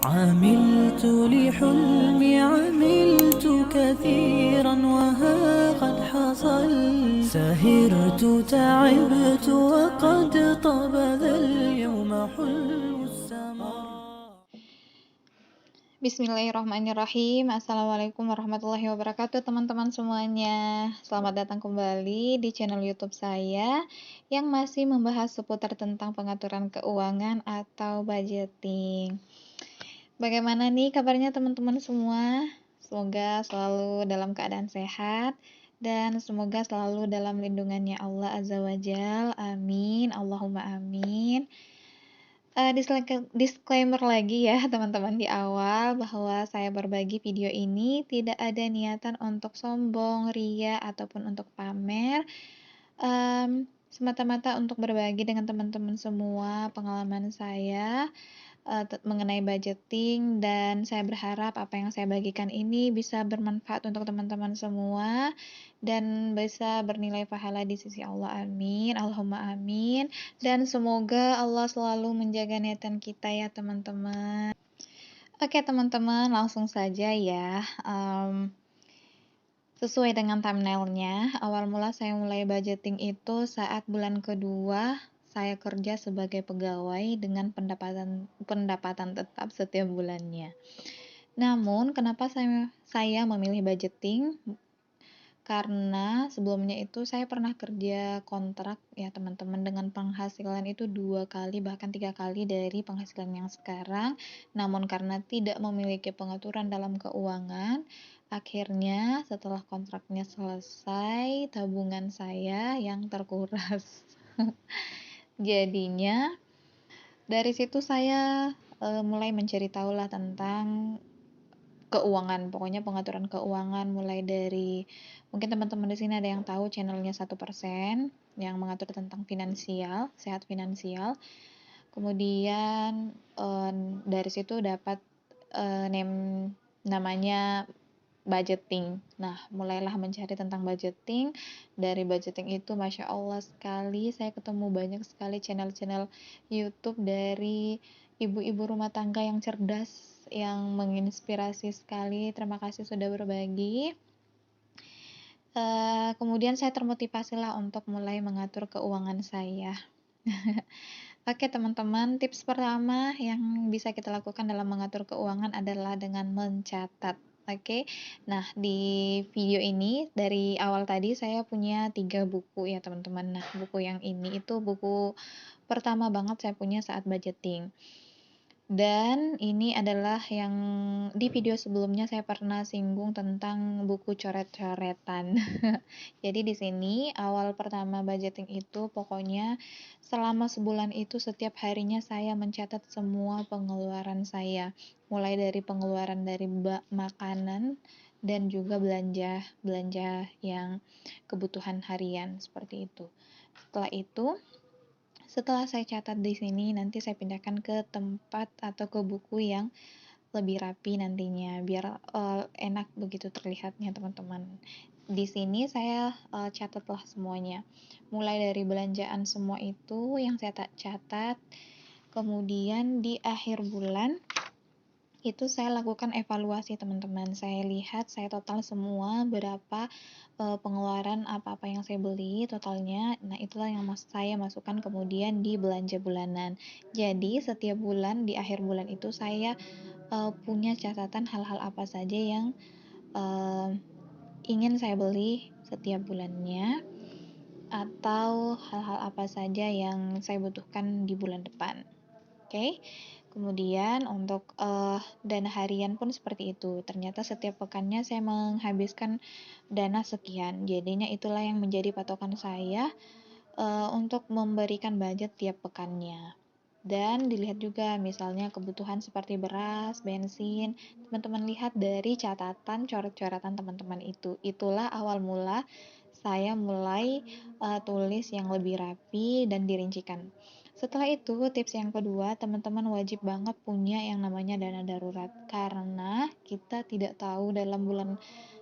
عملت لحلمي عملت كثيرا وها قد حصل سهرت تعبت وقد طاب ذا اليوم حلو السمر. Bismillahirrahmanirrahim. Assalamualaikum warahmatullahi wabarakatuh, teman-teman semuanya. Selamat datang kembali di channel YouTube saya yang masih membahas seputar tentang pengaturan keuangan atau budgeting. Bagaimana nih kabarnya teman-teman semua? Semoga selalu dalam keadaan sehat dan semoga selalu dalam lindungannya Allah Azza wa Jal. Amin. Allahumma amin. Disclaimer lagi ya teman-teman di awal bahwa saya berbagi video ini tidak ada niatan untuk sombong, ria, ataupun untuk pamer. Semata-mata untuk berbagi dengan teman-teman semua pengalaman saya mengenai budgeting, dan saya berharap apa yang saya bagikan ini bisa bermanfaat untuk teman-teman semua dan bisa bernilai pahala di sisi Allah. Amin. Allahumma amin. Dan semoga Allah selalu menjaga niatan kita ya teman-teman. Oke teman-teman, langsung saja ya. Sesuai dengan thumbnailnya, awal mula saya mulai budgeting itu saat bulan kedua saya kerja sebagai pegawai dengan pendapatan tetap setiap bulannya. Namun, kenapa saya memilih budgeting? Karena sebelumnya itu saya pernah kerja kontrak ya teman-teman, dengan penghasilan itu 2 kali bahkan 3 kali dari penghasilan yang sekarang. Namun karena tidak memiliki pengaturan dalam keuangan, akhirnya setelah kontraknya selesai, tabungan saya yang terkuras. Jadinya dari situ saya mulai mencari tahu lah tentang keuangan, pokoknya pengaturan keuangan, mulai dari mungkin teman-teman di sini ada yang tahu channelnya 1% yang mengatur tentang finansial, sehat finansial. Kemudian dari situ dapat namanya budgeting. Nah, mulailah mencari tentang budgeting. Dari budgeting itu, Masya Allah sekali, saya ketemu banyak sekali channel-channel YouTube dari ibu-ibu rumah tangga yang cerdas, yang menginspirasi sekali. Terima kasih sudah berbagi. Kemudian saya termotivasi lah untuk mulai mengatur keuangan saya. Oke teman-teman, tips pertama yang bisa kita lakukan dalam mengatur keuangan adalah dengan mencatat. Oke, nah di video ini dari awal tadi saya punya 3 buku ya teman-teman. Nah buku yang ini itu buku pertama banget saya punya saat budgeting. Dan ini adalah yang di video sebelumnya saya pernah singgung tentang buku coret-coretan. Jadi di sini awal pertama budgeting itu pokoknya selama sebulan itu setiap harinya saya mencatat semua pengeluaran saya. Mulai dari pengeluaran dari makanan dan juga belanja yang kebutuhan harian seperti itu. Setelah saya catat di sini, nanti saya pindahkan ke tempat atau ke buku yang lebih rapi nantinya, biar enak begitu terlihatnya teman-teman. Di sini saya catatlah semuanya, mulai dari belanjaan semua itu yang saya catat. Kemudian di akhir bulan itu saya lakukan evaluasi teman-teman. Saya lihat, saya total semua berapa pengeluaran apa-apa yang saya beli totalnya. Nah itulah yang saya masukkan kemudian di belanja bulanan. Jadi setiap bulan, di akhir bulan itu saya punya catatan hal-hal apa saja yang ingin saya beli setiap bulannya, atau hal-hal apa saja yang saya butuhkan di bulan depan. Oke. Kemudian untuk dana harian pun seperti itu. Ternyata setiap pekannya saya menghabiskan dana sekian. Jadinya itulah yang menjadi patokan saya untuk memberikan budget tiap pekannya. Dan dilihat juga misalnya kebutuhan seperti beras, bensin, teman-teman lihat dari catatan coret-coretan teman-teman itu. Itulah awal mula saya mulai tulis yang lebih rapi dan dirincikan. Setelah itu, tips yang kedua, teman-teman wajib banget punya yang namanya dana darurat, karena kita tidak tahu dalam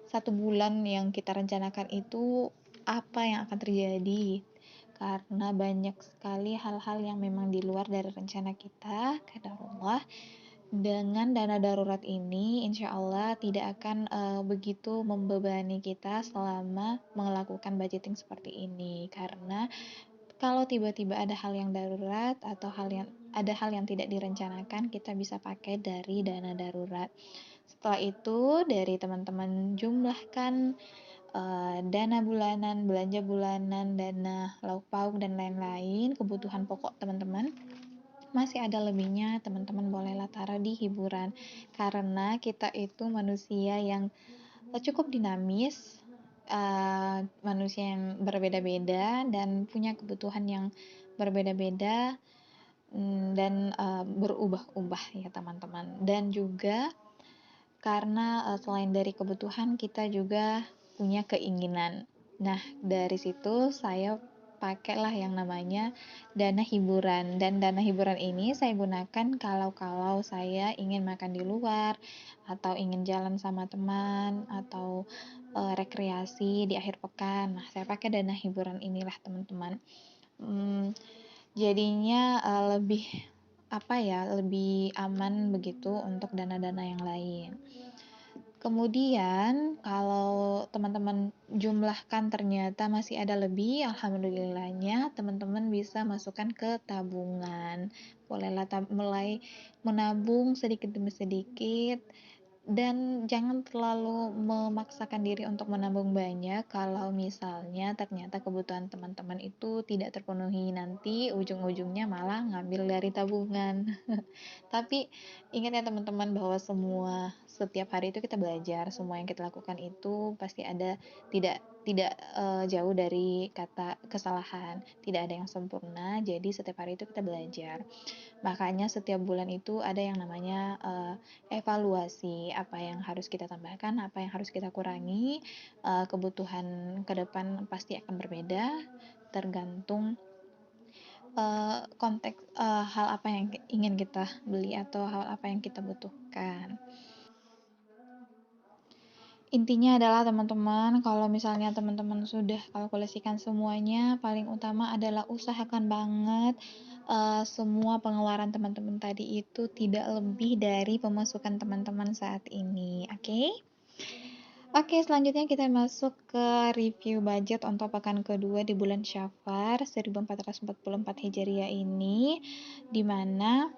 satu bulan yang kita rencanakan itu apa yang akan terjadi, karena banyak sekali hal-hal yang memang di luar dari rencana kita, qadarullah. Dengan dana darurat ini, insya Allah tidak akan begitu membebani kita selama melakukan budgeting seperti ini. Karena kalau tiba-tiba ada hal yang darurat atau hal yang tidak direncanakan, kita bisa pakai dari dana darurat. Setelah itu, dari teman-teman jumlahkan dana bulanan, belanja bulanan, dana lauk pauk dan lain-lain, kebutuhan pokok teman-teman. Masih ada lebihnya, teman-teman bolehlah taruh di hiburan. Karena kita itu manusia yang cukup dinamis, manusia yang berbeda-beda dan punya kebutuhan yang berbeda-beda, dan berubah-ubah ya teman-teman. Dan juga karena selain dari kebutuhan, kita juga punya keinginan. Nah, dari situ saya pakailah yang namanya dana hiburan, dan dana hiburan ini saya gunakan kalau saya ingin makan di luar atau ingin jalan sama teman atau rekreasi di akhir pekan. Nah, saya pakai dana hiburan inilah teman-teman. Jadinya lebih lebih aman begitu untuk dana-dana yang lain. Kemudian kalau teman-teman jumlahkan ternyata masih ada lebih, alhamdulillahnya teman-teman bisa masukkan ke tabungan. Bolehlah mulai menabung sedikit demi sedikit, dan jangan terlalu memaksakan diri untuk menabung banyak kalau misalnya ternyata kebutuhan teman-teman itu tidak terpenuhi, nanti ujung-ujungnya malah ngambil dari tabungan. Tapi ingat ya teman-teman, bahwa setiap hari itu kita belajar, semua yang kita lakukan itu pasti ada, tidak tidak jauh dari kata kesalahan, tidak ada yang sempurna, jadi setiap hari itu kita belajar. Makanya setiap bulan itu ada yang namanya evaluasi, apa yang harus kita tambahkan, apa yang harus kita kurangi. Kebutuhan ke depan pasti akan berbeda, tergantung konteks hal apa yang ingin kita beli atau hal apa yang kita butuhkan. Intinya adalah teman-teman, kalau misalnya teman-teman sudah kalkulasikan semuanya, paling utama adalah usahakan banget semua pengeluaran teman-teman tadi itu tidak lebih dari pemasukan teman-teman saat ini, oke? Oke, selanjutnya kita masuk ke review budget untuk pekan kedua di bulan Syafar 1444 Hijriah ini, dimana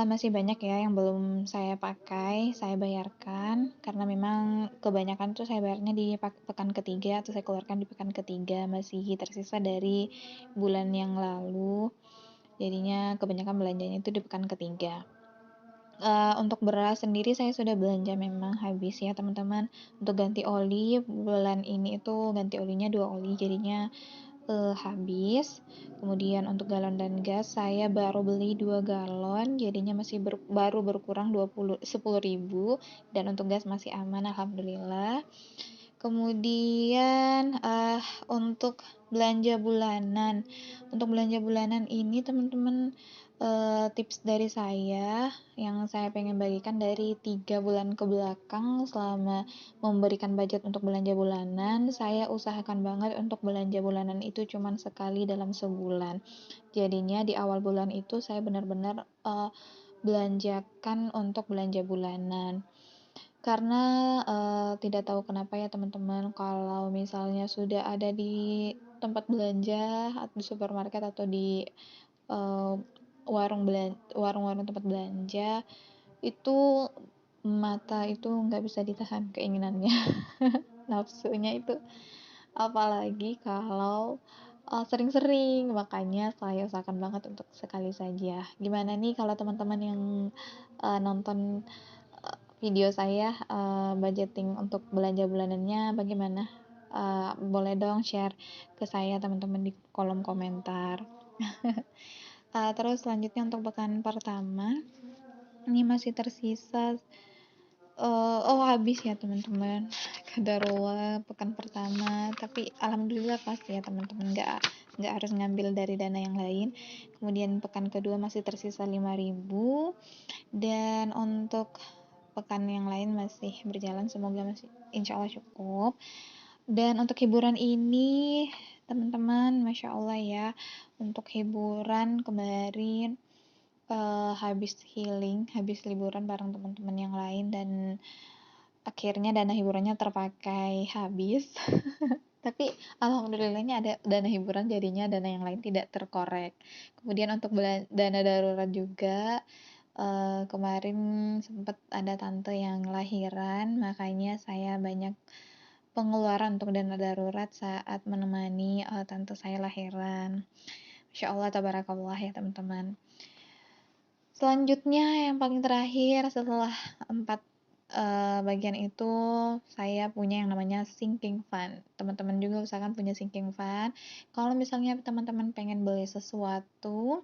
masih banyak ya yang belum saya pakai, saya bayarkan, karena memang kebanyakan tuh saya bayarnya di pekan ketiga atau saya keluarkan di pekan ketiga, masih tersisa dari bulan yang lalu, jadinya kebanyakan belanjanya itu di pekan ketiga. Untuk beras sendiri saya sudah belanja memang habis ya teman-teman. Untuk ganti oli bulan ini itu ganti olinya 2 oli, jadinya habis. Kemudian untuk galon dan gas saya baru beli 2 galon, jadinya masih baru berkurang 10.000, dan untuk gas masih aman alhamdulillah. Kemudian untuk belanja bulanan. Untuk belanja bulanan ini teman-teman, tips dari saya yang saya pengen bagikan dari 3 bulan ke belakang selama memberikan budget untuk belanja bulanan, saya usahakan banget untuk belanja bulanan itu cuman sekali dalam sebulan. Jadinya di awal bulan itu saya benar-benar belanjakan untuk belanja bulanan. Karena tidak tahu kenapa ya teman-teman, kalau misalnya sudah ada di tempat belanja atau di supermarket atau di uh, warung-warung tempat belanja, itu mata itu nggak bisa ditahan keinginannya, nafsunya itu, apalagi kalau sering-sering. Makanya saya usahakan banget untuk sekali saja. Gimana nih kalau teman-teman yang nonton video saya budgeting untuk belanja bulanannya bagaimana? Boleh dong share ke saya teman-teman di kolom komentar. Terus selanjutnya untuk pekan pertama ini masih tersisa habis ya teman-teman, kadarullah pekan pertama, tapi alhamdulillah pasti ya teman-teman, nggak harus ngambil dari dana yang lain. Kemudian pekan kedua masih tersisa 5.000, dan untuk pekan yang lain masih berjalan, semoga masih insya Allah cukup. Dan untuk hiburan ini teman-teman, masya Allah ya, untuk hiburan kemarin habis healing, habis liburan bareng teman-teman yang lain dan akhirnya dana hiburannya terpakai habis. Tapi alhamdulillahnya ada dana hiburan, jadinya dana yang lain tidak terkorek. Kemudian untuk dana darurat juga, kemarin sempat ada tante yang lahiran, makanya saya banyak pengeluaran untuk dana darurat saat menemani, tante saya lahiran. Masya Allah, tabarakallah ya teman-teman. Selanjutnya yang paling terakhir setelah 4 bagian itu, saya punya yang namanya sinking fund. Teman-teman juga usahakan punya sinking fund. Kalau misalnya teman-teman pengen beli sesuatu,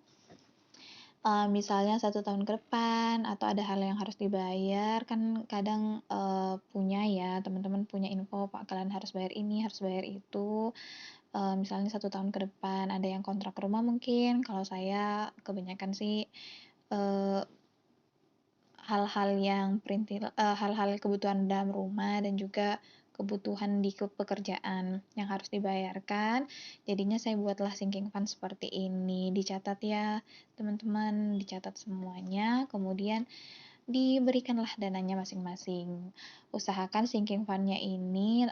misalnya 1 tahun ke depan atau ada hal yang harus dibayar, kan kadang, punya ya, teman-teman punya info, Pak, kalian harus bayar ini, harus bayar itu, misalnya 1 tahun ke depan, ada yang kontrak rumah mungkin, kalau saya kebanyakan sih, eee hal-hal yang hal-hal kebutuhan dalam rumah dan juga kebutuhan di pekerjaan yang harus dibayarkan. Jadinya saya buatlah sinking fund seperti ini. Dicatat ya, teman-teman, dicatat semuanya, kemudian diberikanlah dananya masing-masing. Usahakan sinking fund-nya ini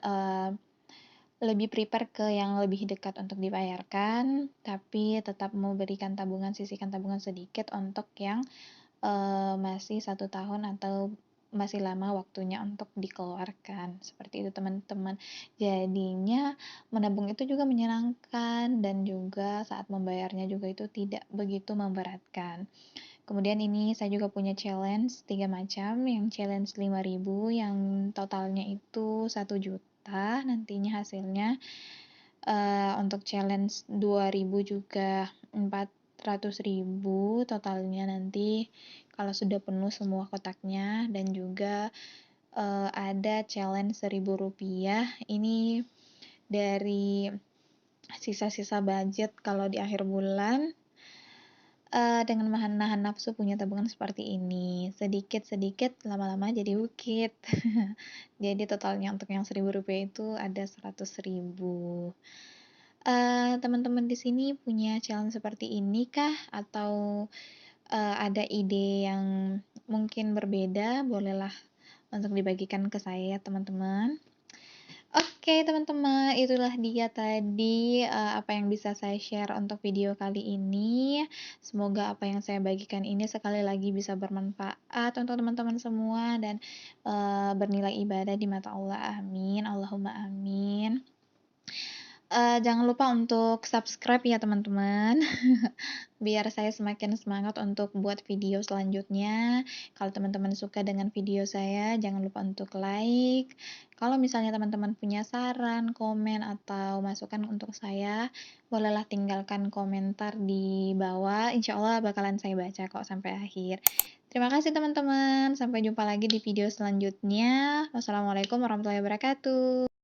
lebih prepare ke yang lebih dekat untuk dibayarkan, tapi tetap memberikan tabungan, sisihkan tabungan sedikit untuk yang masih 1 tahun atau masih lama waktunya untuk dikeluarkan, seperti itu teman-teman. Jadinya menabung itu juga menyenangkan dan juga saat membayarnya juga itu tidak begitu memberatkan. Kemudian ini saya juga punya challenge 3 macam, yang challenge 5.000 yang totalnya itu 1 juta nantinya hasilnya. Untuk challenge 2.000 juga 400.000 totalnya nanti kalau sudah penuh semua kotaknya, dan juga ada challenge Rp1.000 ini dari sisa-sisa budget kalau di akhir bulan, dengan menahan nafsu punya tabungan seperti ini, sedikit-sedikit lama-lama jadi bukit. Jadi totalnya untuk yang Rp1.000 itu ada 100.000. Teman-teman di sini punya challenge seperti ini kah? Atau, ada ide yang mungkin berbeda? Bolehlah untuk dibagikan ke saya, teman-teman. Oke, teman-teman, itulah dia tadi, apa yang bisa saya share untuk video kali ini. Semoga apa yang saya bagikan ini sekali lagi bisa bermanfaat untuk teman-teman semua dan, bernilai ibadah di mata Allah, amin, Allahumma amin. Jangan lupa untuk subscribe ya teman-teman, biar saya semakin semangat untuk buat video selanjutnya. Kalau teman-teman suka dengan video saya, jangan lupa untuk like. Kalau misalnya teman-teman punya saran, komen, atau masukan untuk saya, bolehlah tinggalkan komentar di bawah. Insya Allah bakalan saya baca kok sampai akhir. Terima kasih teman-teman, sampai jumpa lagi di video selanjutnya. Wassalamualaikum warahmatullahi wabarakatuh.